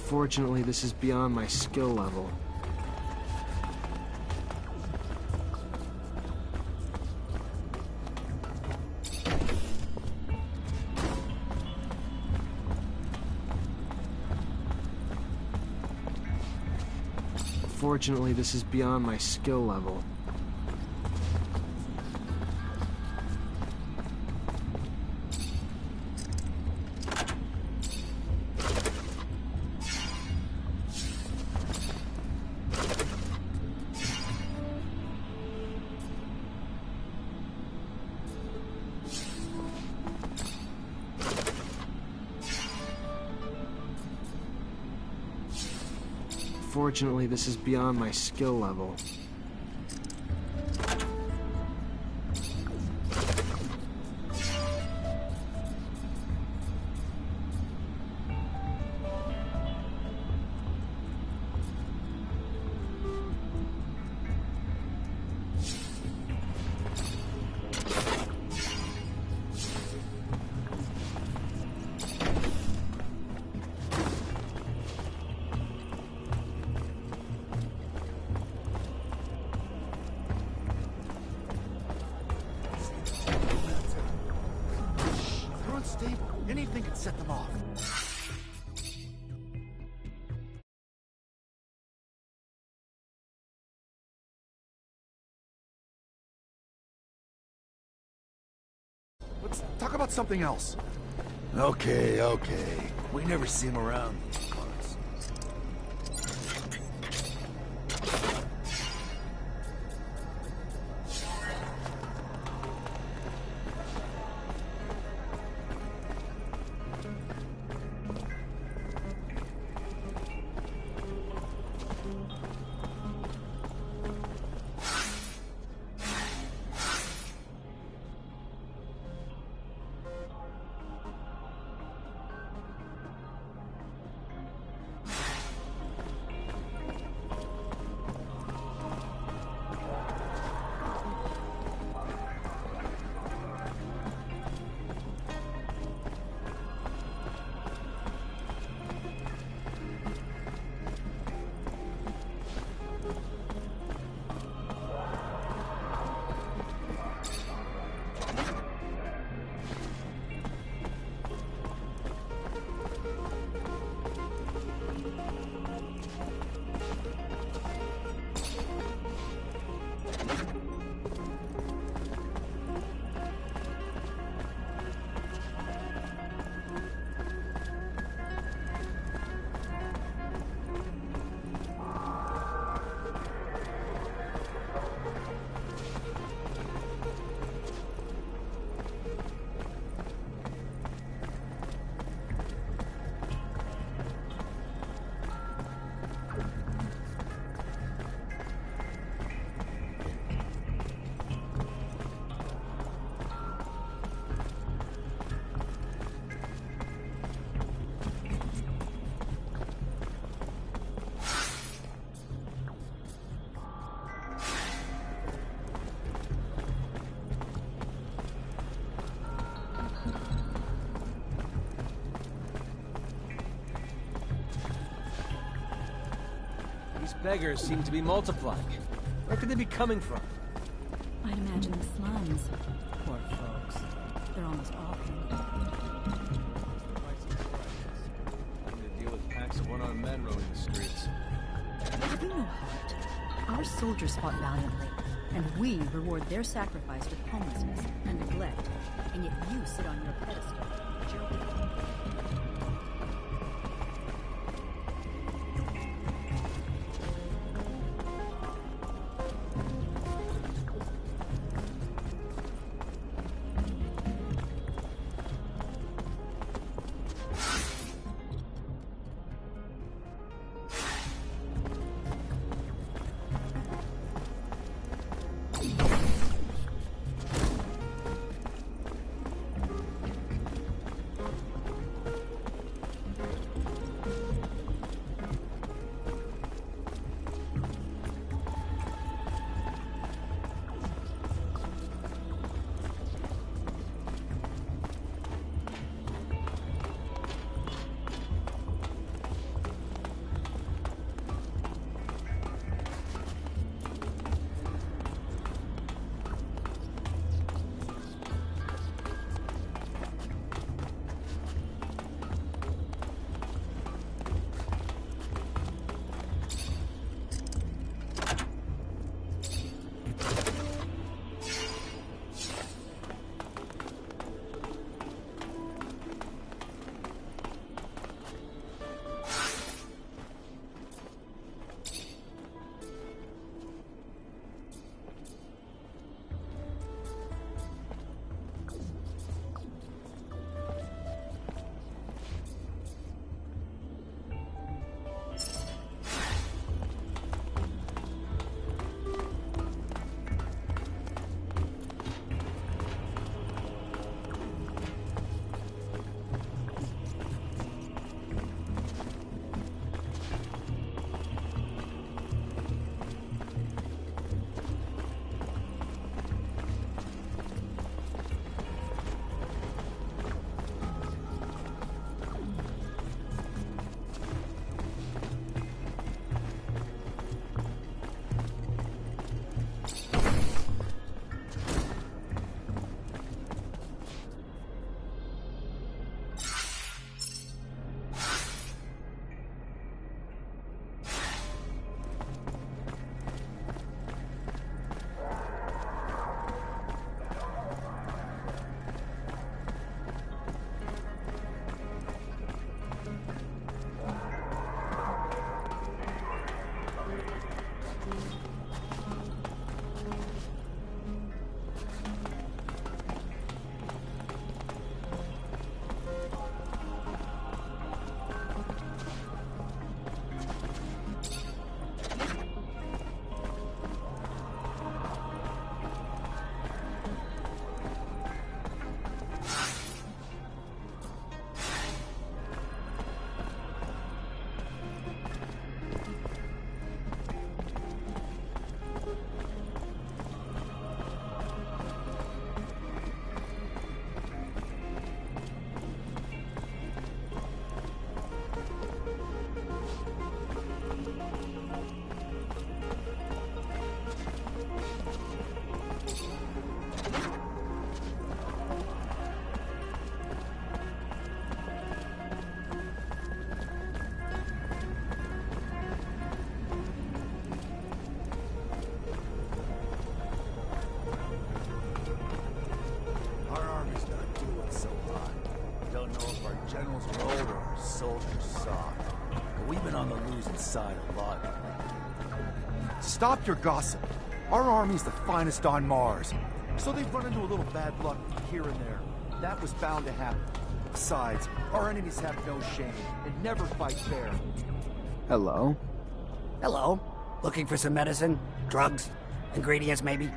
Unfortunately, this is beyond my skill level. Unfortunately, this is beyond my skill level. Unfortunately, this is beyond my skill level. Anything could set them off. Let's talk about something else. Okay. We never see him around these parts. Beggars seem to be multiplying. Where could they be coming from? I'd imagine the slums. Poor folks. They're almost all Having to deal with packs of one-armed men roaming the streets. Have you no heart? Our soldiers fought valiantly, and we reward their sacrifice with homelessness and neglect, and yet you sit on your pedestal, joking. who's inside a lot. Stop your gossip. Our army's the finest on Mars. So they've run into a little bad luck here and there. That was bound to happen. Besides, our enemies have no shame and never fight fair. Hello? Hello? Looking for some medicine? Drugs? Ingredients, maybe?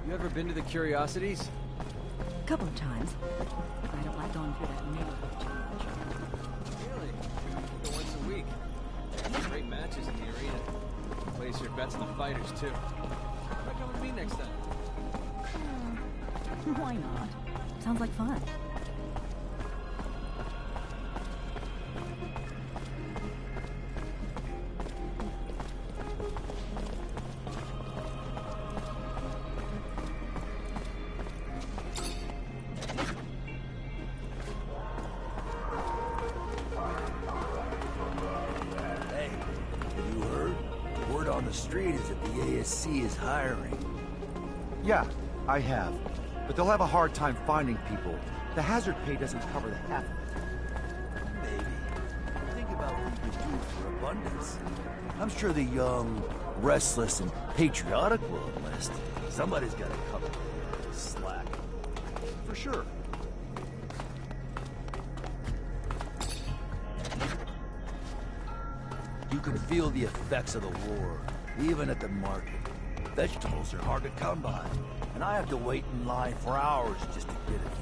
You ever been to the Curiosities? A couple of times. I don't like going through that neighborhood too much. Really? Go once a week. Great matches in the arena. Place your bets on the fighters, too. Why come with me next time? Why not? Sounds like fun. ASC is hiring. Yeah, I have. But they'll have a hard time finding people. The hazard pay doesn't cover the half of it. Maybe. Think about what you could do for abundance. I'm sure the young, restless, and patriotic will enlist. Somebody's got to cover the slack. For sure. You can feel the effects of the war, even at the market. Vegetables are hard to come by, and I have to wait in line for hours just to get it.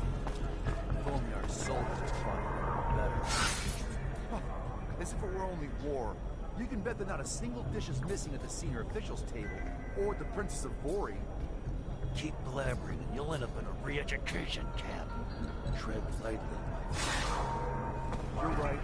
If only our soldiers would find it better. it were only war, you can bet that not a single dish is missing at the senior officials' table, or at the Princess of Vori. Keep blabbering and you'll end up in a re-education camp. Tread lightly. You're right.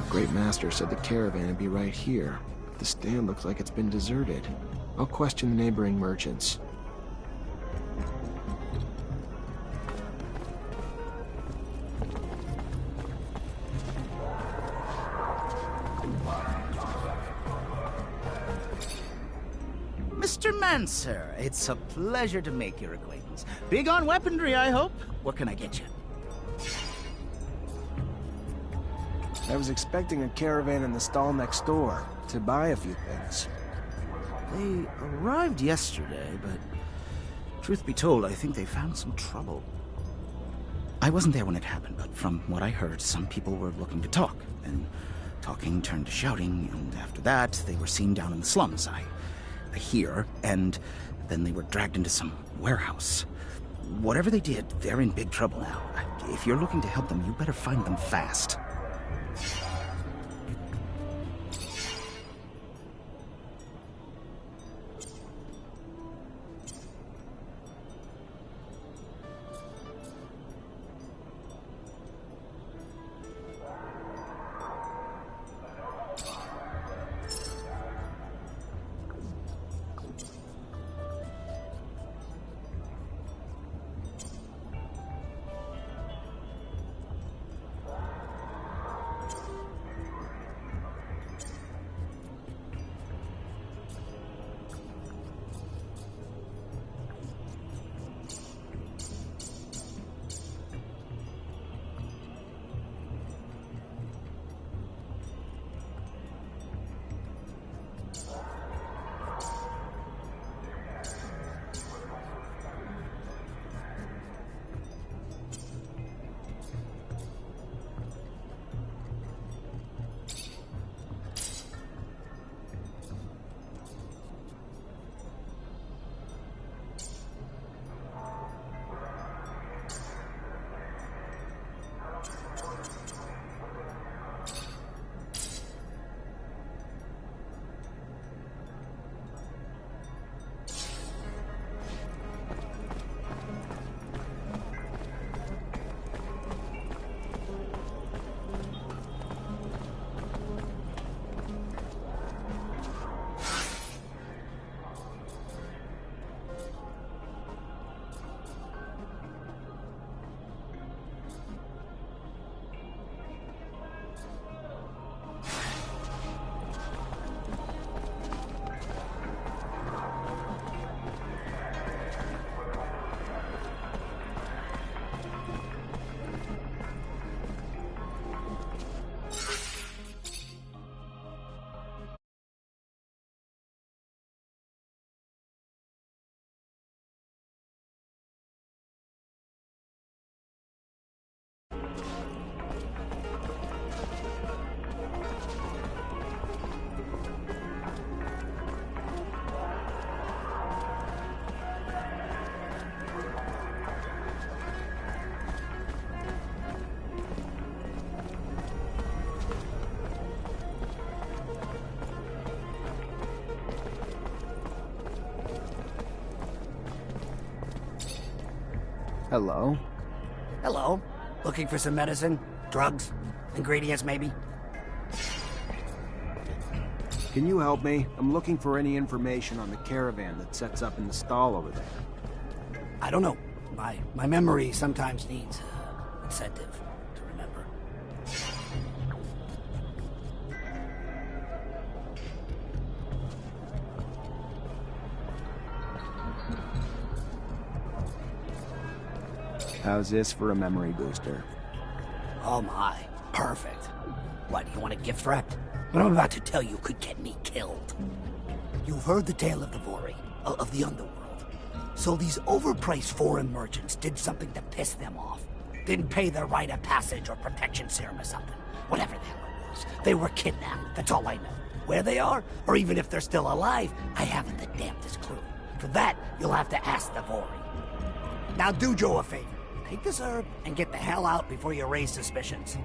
Great Master said the caravan would be right here, but the stand looks like it's been deserted. I'll question the neighboring merchants. Mr. Mancer, it's a pleasure to make your acquaintance. Big on weaponry, I hope. What can I get you? I was expecting a caravan in the stall next door to buy a few things. They arrived yesterday, but truth be told, I think they found some trouble. I wasn't there when it happened, but from what I heard, some people were looking to talk. Then talking turned to shouting, and after that, they were seen down in the slums. I hear, and then they were dragged into some warehouse. Whatever they did, they're in big trouble now. If you're looking to help them, you better find them fast. Hello? Hello. Looking for some medicine? Drugs? Ingredients, maybe? Can you help me? I'm looking for any information on the caravan that sets up in the stall over there. I don't know. My memory sometimes needs incentive to remember. How's this for a memory booster? Oh my, perfect. What, you want a gift wrap? What I'm about to tell you could get me killed. You've heard the tale of the Vori, of the underworld. So these overpriced foreign merchants did something to piss them off. Didn't pay their rite of passage or protection serum or something. Whatever the hell it was. They were kidnapped, that's all I know. Where they are, or even if they're still alive, I haven't the damnedest clue. For that, you'll have to ask the Vori. Now do Joe a favor. Take this herb and get the hell out before you raise suspicions.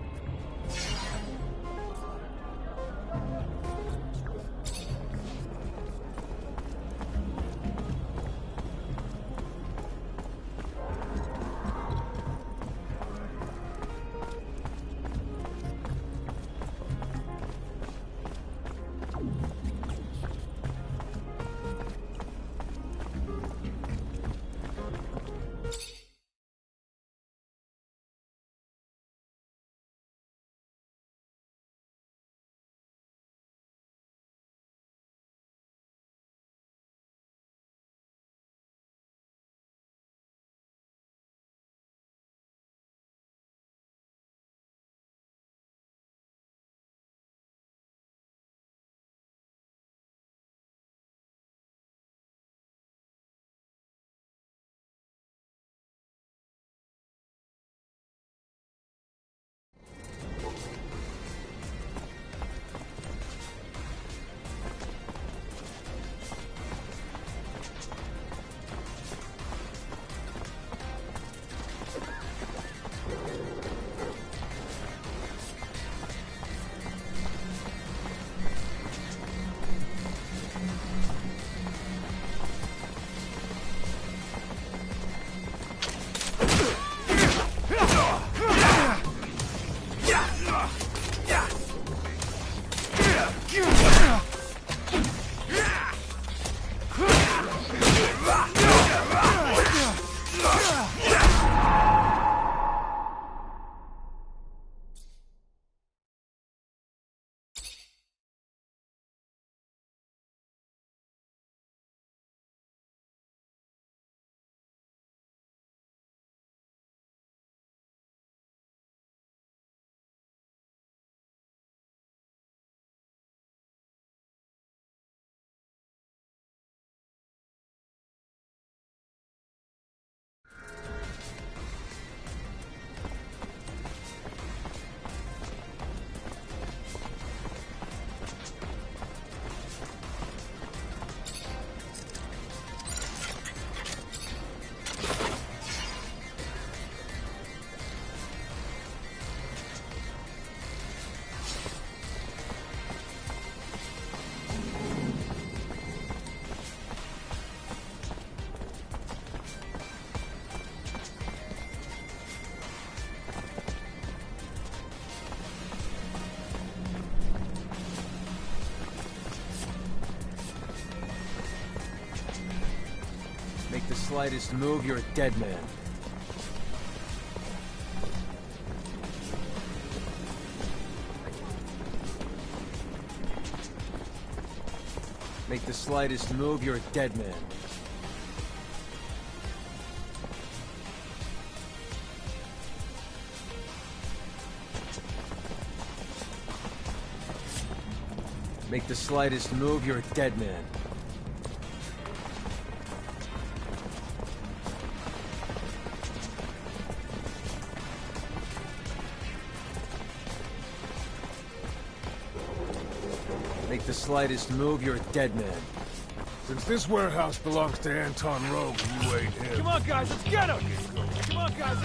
Make the slightest move, you're a dead man. Make the slightest move, you're a dead man. Make the slightest move, you're a dead man. Make the slightest move, you're a dead man. Since this warehouse belongs to Anton Rogue, you ain't him. Come on, guys, let's get him! Come on, guys!